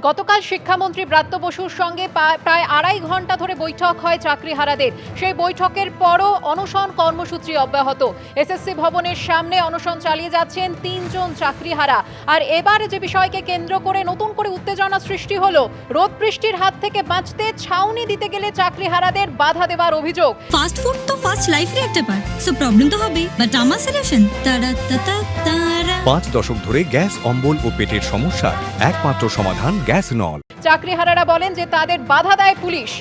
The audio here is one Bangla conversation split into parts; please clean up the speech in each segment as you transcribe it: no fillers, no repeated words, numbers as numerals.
গতকাল শিক্ষামন্ত্রী ব্রাত্য বসুর সঙ্গে প্রায় 2.5 ঘন্টা ধরে বৈঠক হয় চাকরিহারাদের। সেই বৈঠকের পরও অনশন কর্মসূচি অব্যাহত। এসএসসি ভবনের সামনে অনশন চালিয়ে যাচ্ছেন 3 জন চাকরিহারা। আর এবার যে বিষয়কে কেন্দ্র করে নতুন করে উত্তেজনা সৃষ্টি হলো, রোদ বৃষ্টির হাত থেকে বাঁচতে ছাউনি দিতে গেলে চাকরিহারাদের বাধা দেওয়ার অভিযোগ। ফাস্ট ফুড তো ফাস্ট লাইফের একটা পার্ট, সো প্রবলেম তো হবেই, বাট আমার সলিউশন তারা 5 দশক ধরে গ্যাস অম্বল ও পেটের সমস্যার একমাত্র সমাধান গ্যাস নল। চাকরিহারারা বলেন যে তাদের বাধা দেয় পুলিশ।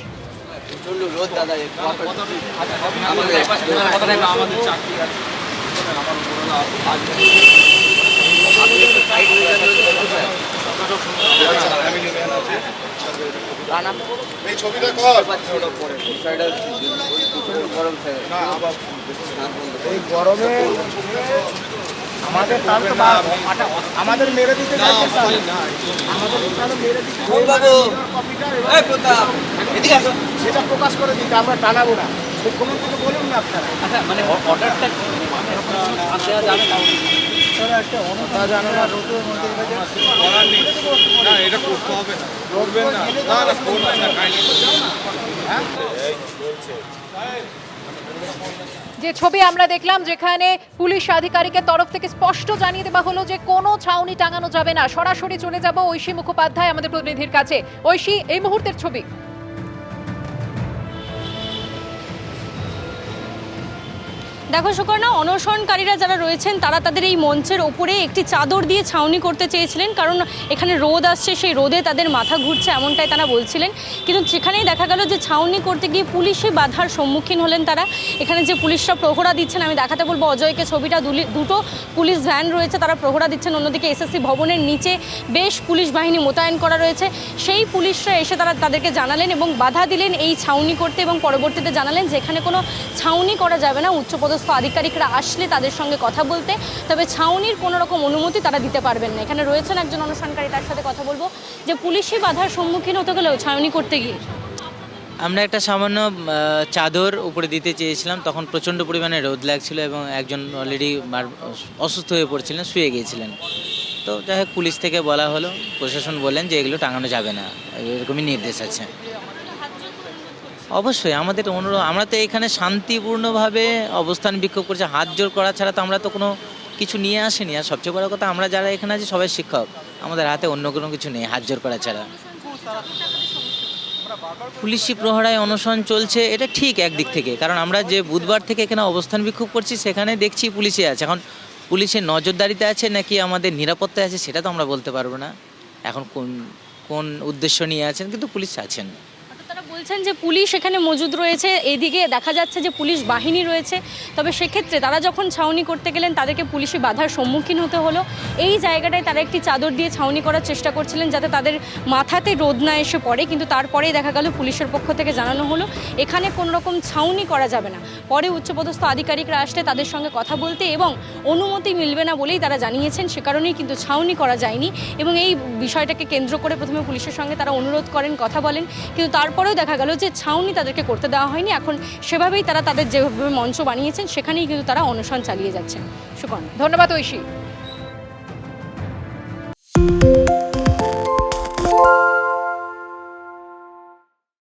আমাদের মেরে দিতে সেটা প্রকাশ করে দিতে আমরা টানাবো না। মুখ্যমন্ত্রীকে বলুন না আপনারা। আচ্ছা, মানে অর্ডারটা যাবে না, একটা অনশন জানো না, রোদের মধ্যে না, এটা করতে হবে না, করবেন না, না করবেন না, যে ছবি আমরা দেখলাম, যেখানে পুলিশ আধিকারিকের তরফ থেকে স্পষ্ট জানিয়ে দেওয়া হলো যে কোনো ছাউনি টাঙানো যাবে না, সরাসরি চলে যাব ঐশী মুখোপাধ্যায় আমাদের প্রতিনিধির কাছে। ঐশী, এই মুহূর্তের ছবি। দেখো সুকর্ণা, অনশনকারীরা যারা রয়েছেন তারা তাদের এই মঞ্চের ওপরে একটি চাদর দিয়ে ছাউনি করতে চেয়েছিলেন, কারণ এখানে রোদ আসছে, সেই রোদে তাদের মাথা ঘুরছে, এমনটাই তারা বলছিলেন। কিন্তু সেখানেই দেখা গেল যে ছাউনি করতে গিয়ে পুলিশি বাধার সম্মুখীন হলেন তারা। এখানে যে পুলিশরা প্রহরা দিচ্ছেন, আমি দেখাতে বলবো অজয়কে ছবিটা, দুটো পুলিশ ভ্যান রয়েছে, তারা প্রহরা দিচ্ছেন। অন্যদিকে এসএসসি ভবনের নিচে বেশ পুলিশ বাহিনী মোতায়েন করা রয়েছে। সেই পুলিশরা এসে তাদেরকে জানালেন এবং বাধা দিলেন এই ছাউনি করতে, এবং পরবর্তীতে জানালেন যে এখানে কোনো ছাউনি করা যাবে না, উচ্চপদস্থ আধিকারিকরা আসলে তাদের সঙ্গে কথা বলতে, তবে ছাউনির কোনো রকম অনুমতি তারা দিতে পারবেন না। এখানে রয়েছেন একজন অনশনকারী, তার সাথে কথা বলবো। যে পুলিশি বাধার সম্মুখীন হতে গেলেও ছাউনি করতে গিয়ে আমরা একটা সামান্য চাদর উপরে দিতে চেয়েছিলাম, তখন প্রচণ্ড পরিমাণে রোদ লাগছিল এবং একজন অলরেডি অসুস্থ হয়ে পড়ছিলেন, শুয়ে গিয়েছিলেন। তো যাই হোক, পুলিশ থেকে বলা হলো, প্রশাসন বললেন যে এগুলো টাঙানো যাবে না, এরকমই নির্দেশ আছে। অবশ্যই আমাদের অনুরোধ, আমরা তো এখানে শান্তিপূর্ণভাবে অবস্থান বিক্ষোভ করছি, হাত জোর করা ছাড়া তো আমরা তো কোনো কিছু নিয়ে আসিনি। আর সবচেয়ে বড় কথা, আমরা যারা এখানে আছি সবাই শিক্ষক, আমাদের হাতে অন্য কোনো কিছু নেই হাত জোর করা ছাড়া। পুলিশি প্রহরায় অনশন চলছে, এটা ঠিক একদিক থেকে, কারণ আমরা যে বুধবার থেকে এখানে অবস্থান বিক্ষোভ করছি সেখানে দেখছি পুলিশে আছে। এখন পুলিশের নজরদারিতে আছে নাকি আমাদের নিরাপত্তায় আছে সেটা তো আমরা বলতে পারবো না এখন কোন উদ্দেশ্য নিয়ে আছেন, কিন্তু পুলিশ আছেন। তারা বলছেন যে পুলিশ এখানে মজুদ রয়েছে, এদিকে দেখা যাচ্ছে যে পুলিশ বাহিনী রয়েছে। তবে সেক্ষেত্রে তারা যখন ছাউনি করতে গেলেন তাদেরকে পুলিশি বাধার সম্মুখীন হতে হলো। এই জায়গাটায় তারা একটি চাদর দিয়ে ছাউনি করার চেষ্টা করছিলেন যাতে তাদের মাথাতে রোদ না এসে পড়ে, কিন্তু তারপরেই দেখা গেল পুলিশের পক্ষ থেকে জানানো হলো এখানে কোনো রকম ছাউনি করা যাবে না। পরে উচ্চপদস্থ আধিকারিকরা আসলে তাদের সঙ্গে কথা বলতে এবং অনুমতি মিলবে না বলেই তারা জানিয়েছেন, সে কারণেই কিন্তু ছাউনি করা যায়নি। এবং এই বিষয়টাকে কেন্দ্র করে প্রথমে পুলিশের সঙ্গে তারা অনুরোধ করেন, কথা বলেন, কিন্তু তারপরেও দেখা গেল যে ছাউনি তাদেরকে করতে দেওয়া হয়নি। এখন সেভাবেই তারা তাদের যেভাবে মঞ্চ বানিয়েছেন সেখানেই কিন্তু তারা অনশন চালিয়ে যাচ্ছেন। সুকর্ণ, ধন্যবাদ ঐশী।